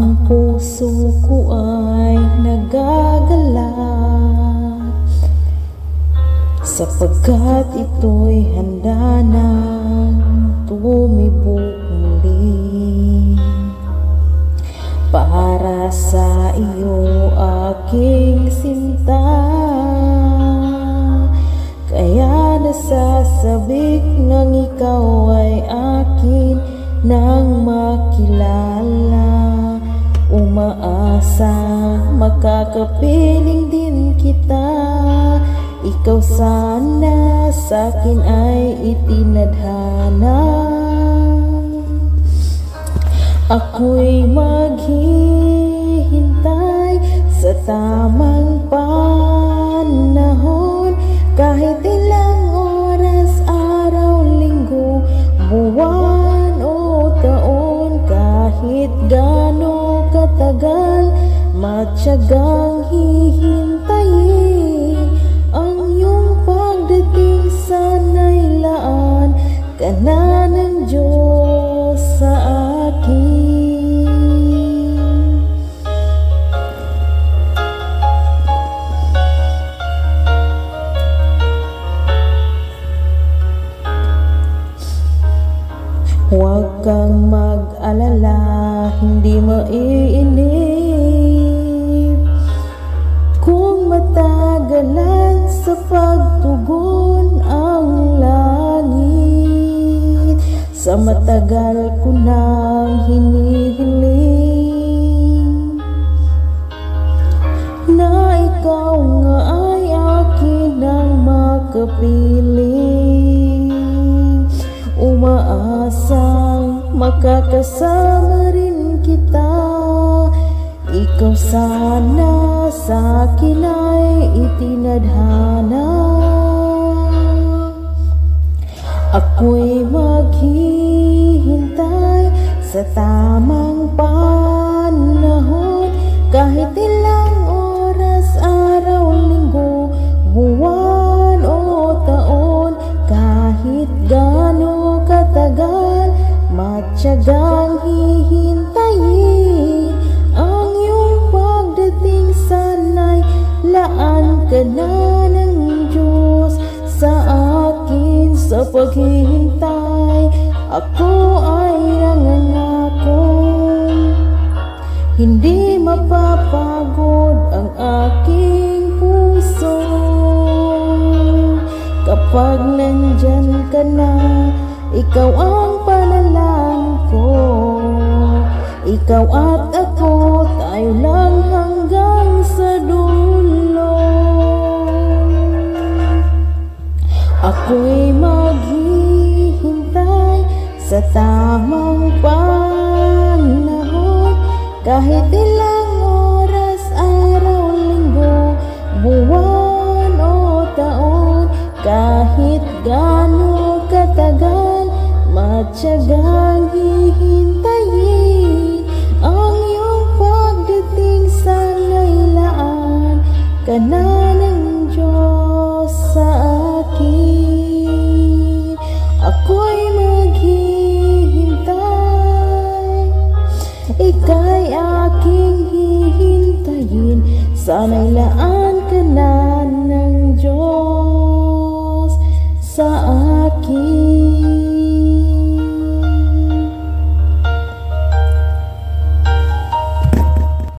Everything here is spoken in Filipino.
Ang puso ko ay nagagalak sapagkat ito'y handa nang tumibok muli para sa iyo, aking sinta. Kaya nasasabik ng ikaw ay akin nang makilala. Umaasa makakapiling din kita. Ikaw sana sa'kin ay itinadhana. Ako'y maghihintay sa tamang panahon, kahit ilang oras, araw, linggo, buwan o taon. Kahit gaano katagal, matyagang hihintayin ang iyong pagdating. Sana'y laan ka na ng Diyos sa akin. Huwag kang mag-alala, hindi maiinip kung matagalan sa pagtugon ang langit. Sa matagal ko nang hinihiling na ikaw nga ay akin nang makapiling. Umaasang makakasama rin kita. Ikaw sana sa'kin ay itinadhana. Ako'y maghihintay sa tamang panahon, kahit ilang oras, araw, linggo, buwan o taon. Kahit gaano katagal, matyagang hihintayin ang iyong pagdating. Sana'y laan ka na ng Diyos sa akin. Sa paghihintay, ako ay nangangako, hindi mapapagod ang aking puso. Kapag nandyan ka na, ikaw ang panalangin ko. Ikaw at ako, tayo lang hanggang sa dulo. Ako'y maghihintay sa tamang panahon, kahit ilang oras, araw, linggo, buwan o taon. Kahit gaano katagal, matyagang hihintayin ang iyong pagdating. Sana'y laan ka na ng Diyos sa akin. Ako'y maghihintay, ika'y aking hihintayin. Sana'y laan ka na